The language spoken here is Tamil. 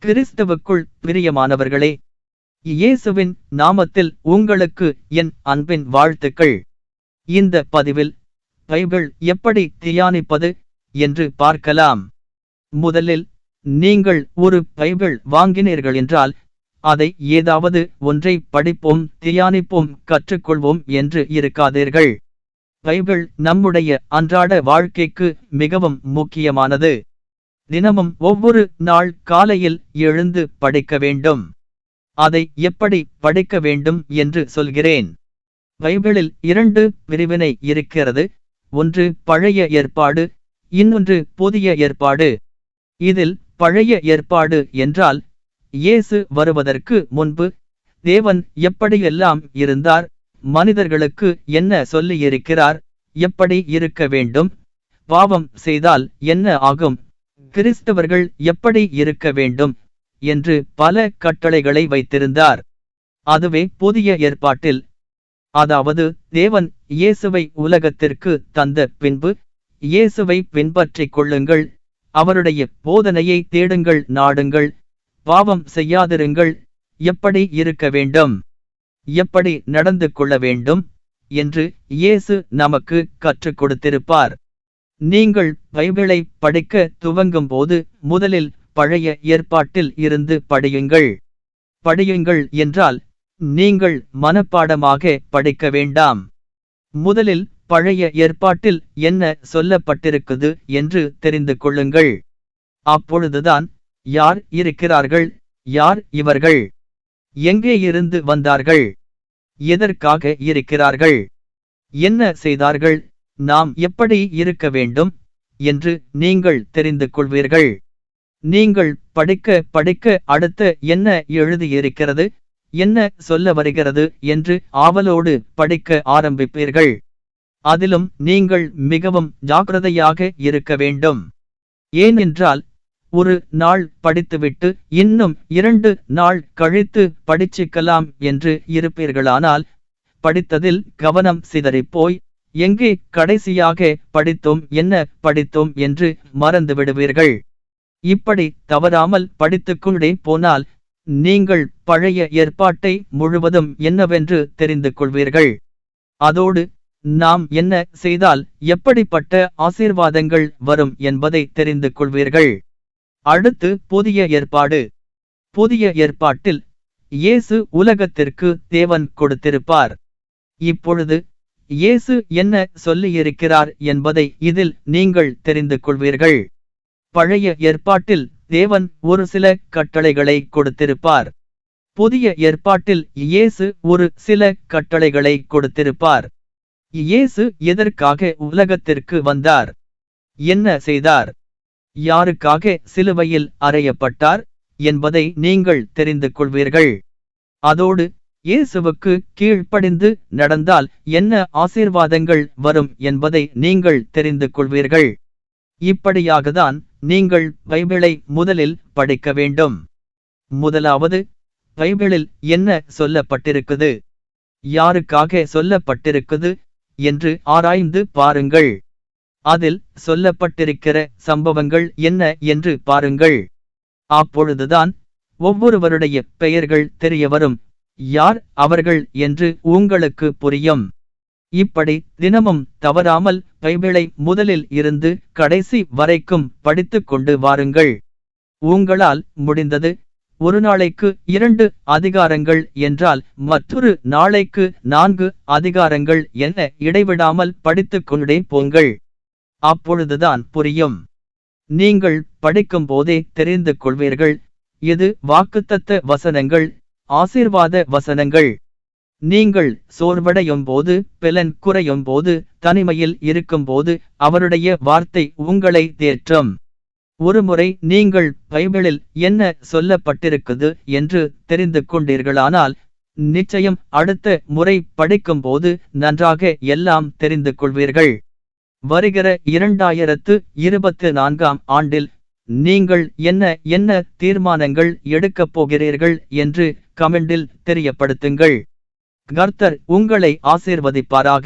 கிறிஸ்துவுக்குள் பிரியமானவர்களே, இயேசுவின் நாமத்தில் உங்களுக்கு என் அன்பின் வாழ்த்துக்கள். இந்த பதிவில் பைபிள் எப்படி தியானிப்பது என்று பார்க்கலாம். முதலில், நீங்கள் ஒரு பைபிள் வாங்கினீர்கள் என்றால் அதை ஏதாவது ஒன்றை படிப்போம், தியானிப்போம், கற்றுக்கொள்வோம் என்று இருக்காதீர்கள். பைபிள் நம்முடைய அன்றாட வாழ்க்கைக்கு மிகவும் முக்கியமானது. தினமும் ஒவ்வொரு நாள் காலையில் எழுந்து படிக்க வேண்டும். அதை எப்படி படிக்க வேண்டும் என்று சொல்கிறேன். பைபிளில் 2 பிரிவினை இருக்கிறது. ஒன்று பழைய ஏற்பாடு, இன்னொன்று புதிய ஏற்பாடு. இதில் பழைய ஏற்பாடு என்றால் இயேசு வருவதற்கு முன்பு தேவன் எப்படியெல்லாம் இருந்தார், மனிதர்களுக்கு என்ன சொல்லியிருக்கிறார், எப்படி இருக்க வேண்டும், பாவம் செய்தால் என்ன ஆகும், கிறிஸ்தவர்கள் எப்படி இருக்க வேண்டும் என்று பல கட்டளைகளை வைத்திருந்தார். அதுவே புதிய ஏற்பாட்டில். அதாவது தேவன் இயேசுவை உலகத்திற்கு தந்த பின்பு இயேசுவை பின்பற்றிக் கொள்ளுங்கள், அவருடைய போதனையை தேடுங்கள், நாடுங்கள், பாவம் செய்யாதிருங்கள், எப்படி இருக்க வேண்டும், எப்படி நடந்து கொள்ள வேண்டும் என்று இயேசு நமக்கு கற்றுக் கொடுத்திருப்பார். நீங்கள் பைபிளை படிக்க துவங்கும் போது முதலில் பழைய ஏற்பாட்டில் இருந்து படியுங்கள். படியுங்கள் என்றால் நீங்கள் மனப்பாடமாக படிக்க வேண்டாம். முதலில் பழைய ஏற்பாட்டில் என்ன சொல்லப்பட்டிருக்குது என்று தெரிந்து கொள்ளுங்கள். அப்பொழுதுதான் யார் இருக்கிறார்கள், யார் இவர்கள், எங்கே இருந்து வந்தார்கள், எதற்காக இருக்கிறார்கள், என்ன செய்தார்கள், நாம் எப்படி இருக்க வேண்டும் என்று நீங்கள் தெரிந்து கொள்வீர்கள். நீங்கள் படிக்க படிக்க அடுத்த என்ன எழுதியிருக்கிறது, என்ன சொல்ல வருகிறது என்று ஆவலோடு படிக்க ஆரம்பிப்பீர்கள். அதிலும் நீங்கள் மிகவும் ஜாக்கிரதையாக இருக்க வேண்டும். ஏனென்றால் ஒரு நாள் படித்துவிட்டு இன்னும் 2 நாள் கழித்து படிச்சுக்கலாம் என்று இருப்பீர்களானால் படித்ததில் கவனம் சிதறிப்போய் எங்கே கடைசியாக படித்தோம், என்ன படித்தோம் என்று மறந்துவிடுவீர்கள். இப்படி தவறாமல் படித்துக்கொண்டே போனால் நீங்கள் பழைய ஏற்பாட்டை முழுவதும் என்னவென்று தெரிந்து கொள்வீர்கள். அதோடு நாம் என்ன செய்தால் எப்படிப்பட்ட ஆசீர்வாதங்கள் வரும் என்பதை தெரிந்து கொள்வீர்கள். அடுத்து புதிய ஏற்பாடு. புதிய ஏற்பாட்டில் இயேசு உலகத்திற்கு தேவன் கொடுத்திருப்பார். இப்பொழுது இயேசு என்ன சொல்லியிருக்கிறார் என்பதை இதில் நீங்கள் தெரிந்து கொள்வீர்கள். பழைய ஏற்பாட்டில் தேவன் ஒரு சில கட்டளைகளை கொடுத்திருப்பார். புதிய ஏற்பாட்டில் இயேசு ஒரு சில கட்டளைகளை கொடுத்திருப்பார். இயேசு எதற்காக உலகத்திற்கு வந்தார், என்ன செய்தார், யாருக்காக சிலுவையில் அறையப்பட்டார் என்பதை நீங்கள் தெரிந்து கொள்வீர்கள். அதோடு இயேசுவுக்கு கீழ்ப்படிந்து நடந்தால் என்ன ஆசீர்வாதங்கள் வரும் என்பதை நீங்கள் தெரிந்து கொள்வீர்கள். இப்படியாகத்தான் நீங்கள் பைபிளை முதலில் படிக்க வேண்டும். முதலாவது, பைபிளில் என்ன சொல்லப்பட்டிருக்குது, யாருக்காக சொல்லப்பட்டிருக்குது என்று ஆராய்ந்து பாருங்கள். அதில் சொல்லப்பட்டிருக்கிற சம்பவங்கள் என்ன என்று பாருங்கள். அப்பொழுதுதான் ஒவ்வொருவருடைய பெயர்கள் தெரியவரும், யார் அவர்கள் என்று உங்களுக்கு புரியும். இப்படி தினமும் தவறாமல் பைபிளை முதலில் இருந்து கடைசி வரைக்கும் படித்து கொண்டு வாருங்கள். உங்களால் முடிந்தது ஒரு நாளைக்கு 2 அதிகாரங்கள் என்றால் மற்றொரு நாளைக்கு 4 அதிகாரங்கள் என இடைவிடாமல் படித்து கொண்டே போங்கள். அப்பொழுதுதான் புரியும். நீங்கள் படிக்கும் போதே தெரிந்து கொள்வீர்கள், எது வாக்குத்தத்த வசனங்கள், ஆசீர்வாத வசனங்கள். நீங்கள் சோர்வடையும் போது, பெலன் குறையும் போது, தனிமையில் இருக்கும்போது அவருடைய வார்த்தை உங்களை தேற்றும். ஒருமுறை நீங்கள் பைபிளில் என்ன சொல்லப்பட்டிருக்குது என்று தெரிந்து கொண்டீர்களானால் நிச்சயம் அடுத்த முறை படிக்கும்போது நன்றாக எல்லாம் தெரிந்து கொள்வீர்கள். வருகிற 2024ஆம் ஆண்டில் நீங்கள் என்ன என்ன தீர்மானங்கள் எடுக்கப் போகிறீர்கள் என்று கமெண்டில் தெரியப்படுத்துங்கள். கர்த்தர் உங்களை ஆசீர்வதிப்பாராக.